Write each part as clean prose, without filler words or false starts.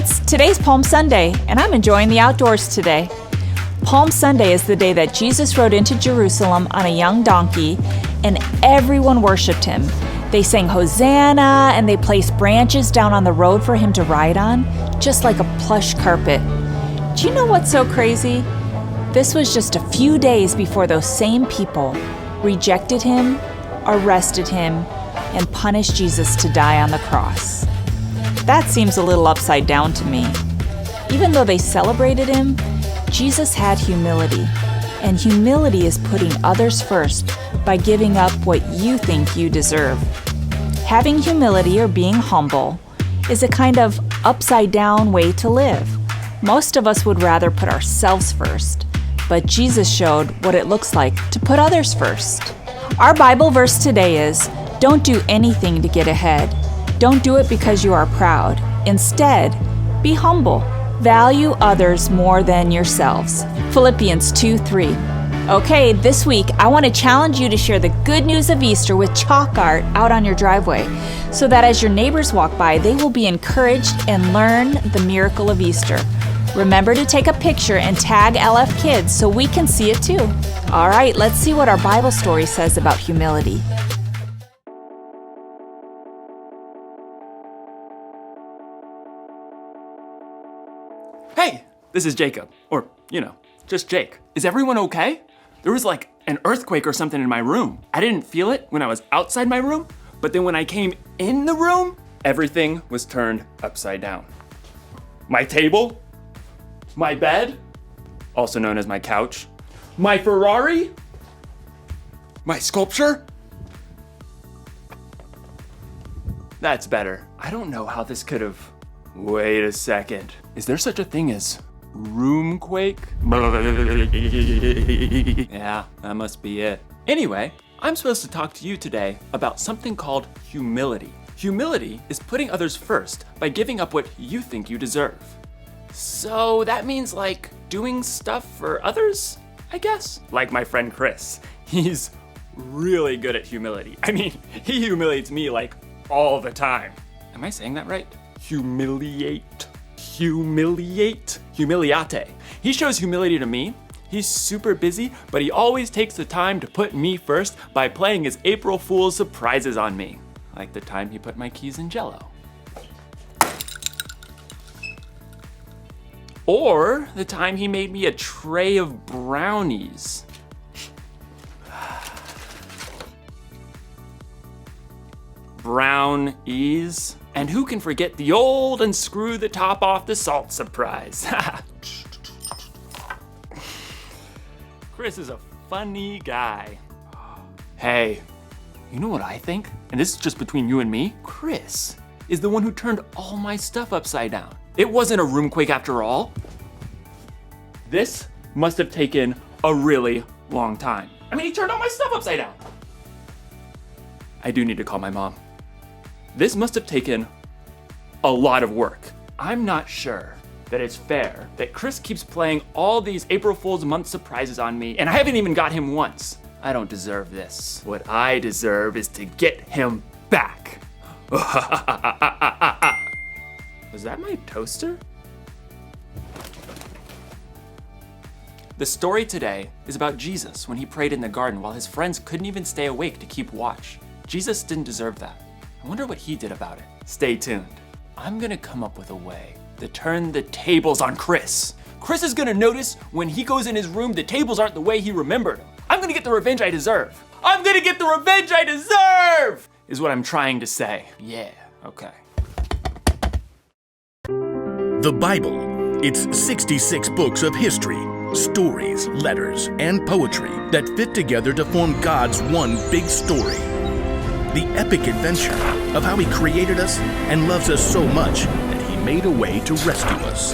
Kids, today's Palm Sunday, and I'm enjoying the outdoors today. Palm Sunday is the day that Jesus rode into Jerusalem on a young donkey, and everyone worshiped him. They sang Hosanna, and they placed branches down on the road for him to ride on, just like a plush carpet. Do you know what's so crazy? This was just a few days before those same people rejected him, arrested him, and punished Jesus to die on the cross. That seems a little upside down to me. Even though they celebrated him, Jesus had humility, and humility is putting others first by giving up what you think you deserve. Having humility, or being humble, is a kind of upside down way to live. Most of us would rather put ourselves first, but Jesus showed what it looks like to put others first. Our Bible verse today is, "Don't do anything to get ahead. Don't do it because you are proud. Instead, be humble. Value others more than yourselves." Philippians 2:3. Okay, this week I want to challenge you to share the good news of Easter with chalk art out on your driveway, so that as your neighbors walk by, they will be encouraged and learn the miracle of Easter. Remember to take a picture and tag LFKIDS so we can see it too. All right, let's see what our Bible story says about humility. Hey, this is Jacob, or, just Jake. Is everyone okay? There was like an earthquake or something in my room. I didn't feel it when I was outside my room, but then when I came in the room, everything was turned upside down. My table, my bed, also known as my couch, my Ferrari, my sculpture. That's better. I don't know how this could have... Wait a second. Is there such a thing as roomquake? Yeah, that must be it. Anyway, I'm supposed to talk to you today about something called humility. Humility is putting others first by giving up what you think you deserve. So that means like doing stuff for others, I guess? Like my friend Chris. He's really good at humility. I mean, he humiliates me like all the time. Am I saying that right? Humiliate. Humiliate. He shows humility to me. He's super busy, but he always takes the time to put me first by playing his April Fool's surprises on me. Like the time he put my keys in Jell-O. Or the time he made me a tray of brownies. Brownies. And who can forget the old unscrew the top off the salt surprise? Chris is a funny guy. Hey, you know what I think? And this is just between you and me. Chris is the one who turned all my stuff upside down. It wasn't a roomquake after all. This must have taken a really long time. I mean, he turned all my stuff upside down. I do need to call my mom. This must have taken a lot of work. I'm not sure that it's fair that Chris keeps playing all these April Fool's month surprises on me, and I haven't even got him once. I don't deserve this. What I deserve is to get him back. Was that my toaster? The story today is about Jesus when he prayed in the garden while his friends couldn't even stay awake to keep watch. Jesus didn't deserve that. I wonder what he did about it. Stay tuned. I'm gonna come up with a way to turn the tables on Chris. Chris is gonna notice when he goes in his room the tables aren't the way he remembered them. I'm gonna get the revenge I deserve. I'm gonna get the revenge I deserve! Is what I'm trying to say. Yeah, okay. The Bible. It's 66 books of history, stories, letters, and poetry that fit together to form God's one big story. The epic adventure of how he created us and loves us so much that he made a way to rescue us.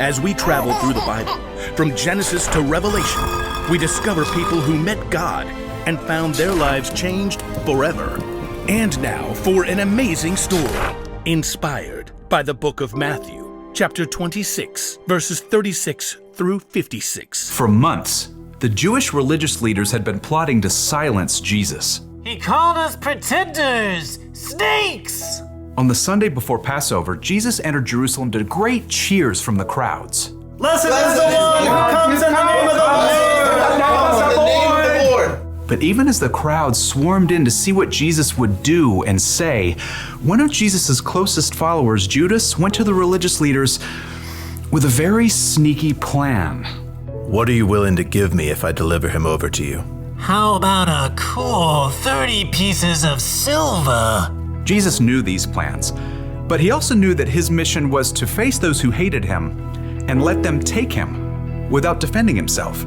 As we travel through the Bible, from Genesis to Revelation, we discover people who met God and found their lives changed forever. And now for an amazing story, inspired by the book of Matthew, chapter 26, verses 36 through 56. For months, the Jewish religious leaders had been plotting to silence Jesus. He called us pretenders, snakes! On the Sunday before Passover, Jesus entered Jerusalem to great cheers from the crowds. Blessed is the one who comes in the name of the Lord. But even as the crowd swarmed in to see what Jesus would do and say, one of Jesus' closest followers, Judas, went to the religious leaders with a very sneaky plan. What are you willing to give me if I deliver him over to you? How about a cool 30 pieces of silver? Jesus knew these plans, but he also knew that his mission was to face those who hated him and let them take him without defending himself.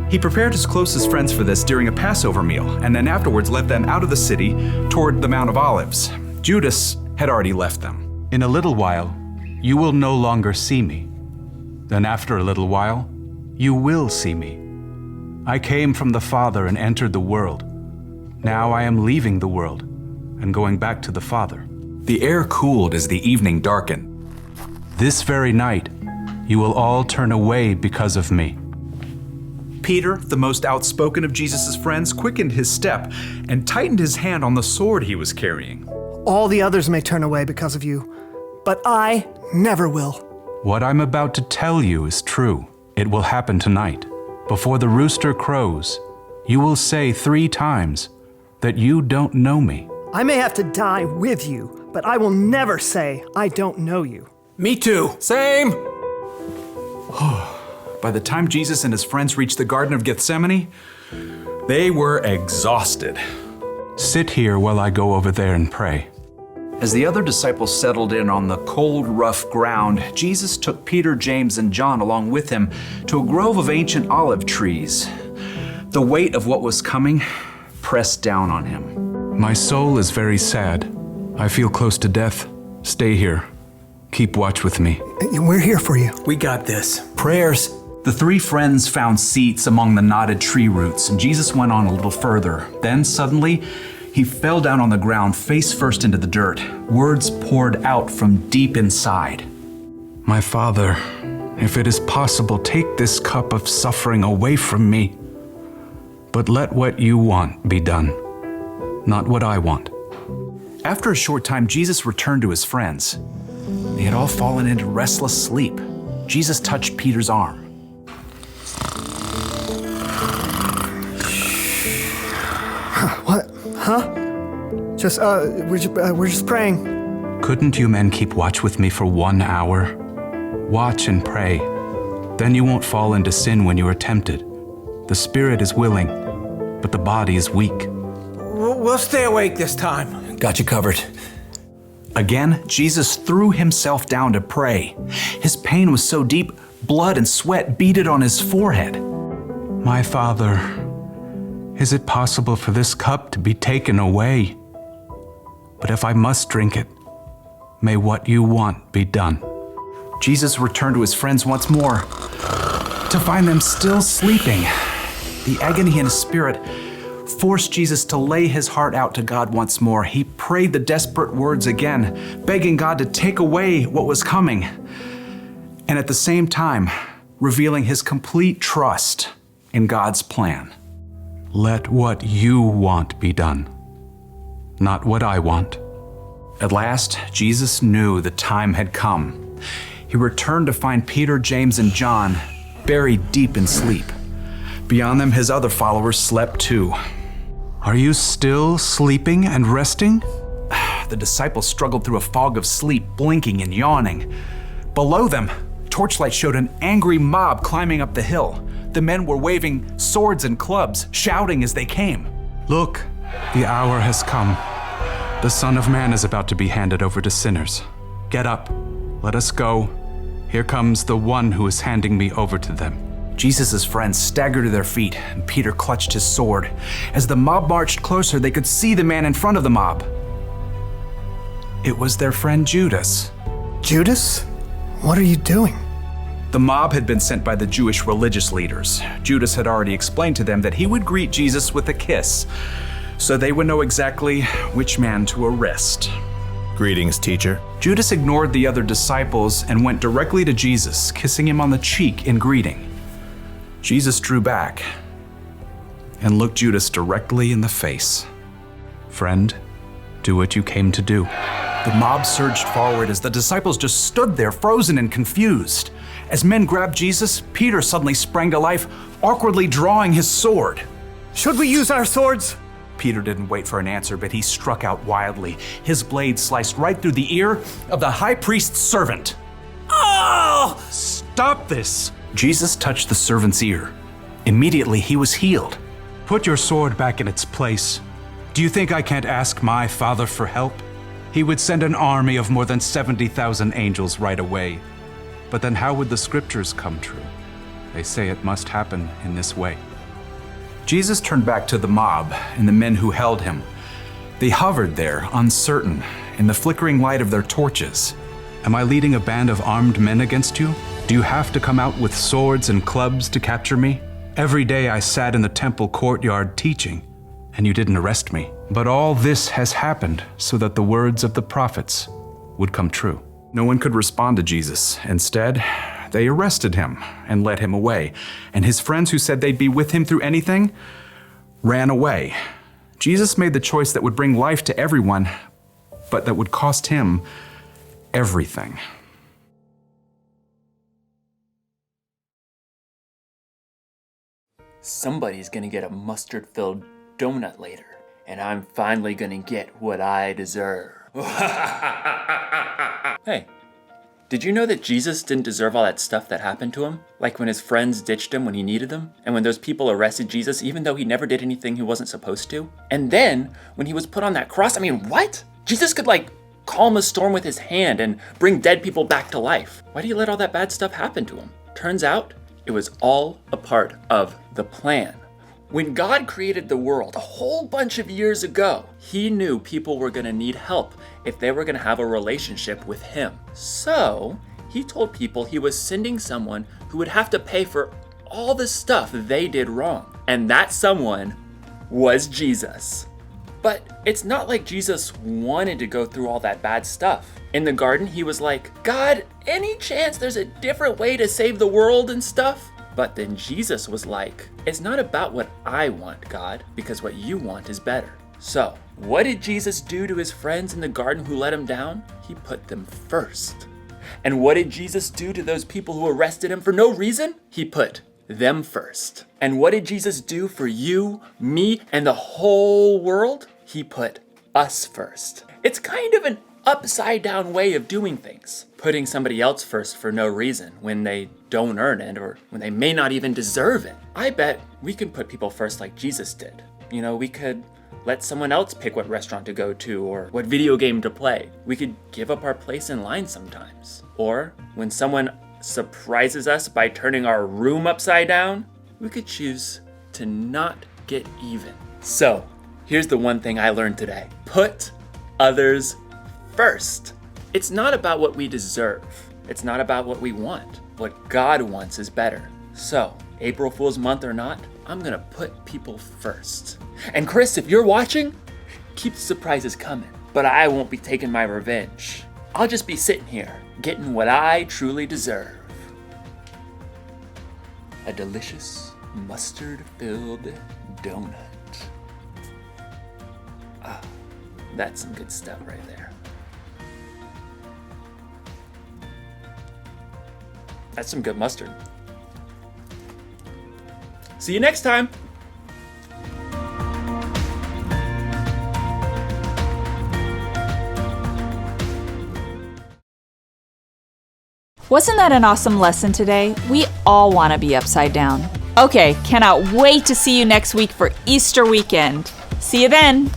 He prepared his closest friends for this during a Passover meal, and then afterwards led them out of the city toward the Mount of Olives. Judas had already left them. In a little while, you will no longer see me. Then after a little while, you will see me. I came from the Father and entered the world. Now I am leaving the world and going back to the Father. The air cooled as the evening darkened. This very night, you will all turn away because of me. Peter, the most outspoken of Jesus' friends, quickened his step and tightened his hand on the sword he was carrying. All the others may turn away because of you, but I never will. What I'm about to tell you is true. It will happen tonight. Before the rooster crows, you will say 3 times that you don't know me. I may have to die with you, but I will never say I don't know you. Me too. Same. By the time Jesus and his friends reached the Garden of Gethsemane, they were exhausted. Sit here while I go over there and pray. As the other disciples settled in on the cold, rough ground, Jesus took Peter, James, and John along with him to a grove of ancient olive trees. The weight of what was coming pressed down on him. My soul is very sad. I feel close to death. Stay here. Keep watch with me. We're here for you. We got this. Prayers. The 3 friends found seats among the knotted tree roots, and Jesus went on a little further. Then suddenly, he fell down on the ground, face first into the dirt. Words poured out from deep inside. My Father, if it is possible, take this cup of suffering away from me. But let what you want be done, not what I want. After a short time, Jesus returned to his friends. They had all fallen into restless sleep. Jesus touched Peter's arm. What? Huh? We're just praying. Couldn't you men keep watch with me for 1 hour? Watch and pray. Then you won't fall into sin when you are tempted. The spirit is willing, but the body is weak. We'll stay awake this time. Got you covered. Again, Jesus threw himself down to pray. His pain was so deep, blood and sweat beaded on his forehead. My Father, is it possible for this cup to be taken away? But if I must drink it, may what you want be done. Jesus returned to his friends once more, to find them still sleeping. The agony in his spirit forced Jesus to lay his heart out to God once more. He prayed the desperate words again, begging God to take away what was coming, and at the same time, revealing his complete trust in God's plan. Let what you want be done, not what I want. At last, Jesus knew the time had come. He returned to find Peter, James, and John buried deep in sleep. Beyond them, his other followers slept too. Are you still sleeping and resting? The disciples struggled through a fog of sleep, blinking and yawning. Below them, torchlight showed an angry mob climbing up the hill. The men were waving swords and clubs, shouting as they came. Look, the hour has come. The Son of Man is about to be handed over to sinners. Get up, let us go. Here comes the one who is handing me over to them. Jesus' friends staggered to their feet, and Peter clutched his sword. As the mob marched closer, they could see the man in front of the mob. It was their friend Judas. Judas? What are you doing? The mob had been sent by the Jewish religious leaders. Judas had already explained to them that he would greet Jesus with a kiss, so they would know exactly which man to arrest. Greetings, teacher. Judas ignored the other disciples and went directly to Jesus, kissing him on the cheek in greeting. Jesus drew back and looked Judas directly in the face. Friend, do what you came to do. The mob surged forward as the disciples just stood there, frozen and confused. As men grabbed Jesus, Peter suddenly sprang to life, awkwardly drawing his sword. Should we use our swords? Peter didn't wait for an answer, but he struck out wildly. His blade sliced right through the ear of the high priest's servant. Oh! Stop this! Jesus touched the servant's ear. Immediately, he was healed. Put your sword back in its place. Do you think I can't ask my Father for help? He would send an army of more than 70,000 angels right away. But then how would the scriptures come true? They say it must happen in this way. Jesus turned back to the mob and the men who held him. They hovered there, uncertain, in the flickering light of their torches. Am I leading a band of armed men against you? Do you have to come out with swords and clubs to capture me? Every day I sat in the temple courtyard teaching, and you didn't arrest me. But all this has happened so that the words of the prophets would come true. No one could respond to Jesus. Instead, they arrested him and led him away. And his friends who said they'd be with him through anything ran away. Jesus made the choice that would bring life to everyone, but that would cost him everything. Somebody's gonna get a mustard-filled donut later, and I'm finally gonna get what I deserve. Hey, did you know that Jesus didn't deserve all that stuff that happened to him? Like when his friends ditched him when he needed them, and when those people arrested Jesus even though he never did anything he wasn't supposed to? And then, when he was put on that cross, what? Jesus could calm a storm with his hand and bring dead people back to life. Why do you let all that bad stuff happen to him? Turns out, it was all a part of the plan. When God created the world a whole bunch of years ago, he knew people were gonna need help if they were gonna have a relationship with him. So, he told people he was sending someone who would have to pay for all the stuff they did wrong. And that someone was Jesus. But it's not like Jesus wanted to go through all that bad stuff. In the garden, he was like, God, any chance there's a different way to save the world and stuff? But then Jesus was like, it's not about what I want, God, because what you want is better. So, what did Jesus do to his friends in the garden who let him down? He put them first. And what did Jesus do to those people who arrested him for no reason? He put them first. And what did Jesus do for you, me, and the whole world? He put us first. It's kind of an upside down way of doing things. Putting somebody else first for no reason when they don't earn it or when they may not even deserve it. I bet we can put people first like Jesus did. We could let someone else pick what restaurant to go to or what video game to play. We could give up our place in line sometimes. Or when someone surprises us by turning our room upside down, we could choose to not get even. So, here's the one thing I learned today. Put others first. It's not about what we deserve. It's not about what we want. What God wants is better. So, April Fool's month or not, I'm gonna put people first. And Chris, if you're watching, keep the surprises coming. But I won't be taking my revenge. I'll just be sitting here, getting what I truly deserve. A delicious mustard-filled donut. That's some good stuff right there. That's some good mustard. See you next time. Wasn't that an awesome lesson today? We all want to be upside down. Okay, cannot wait to see you next week for Easter weekend. See you then.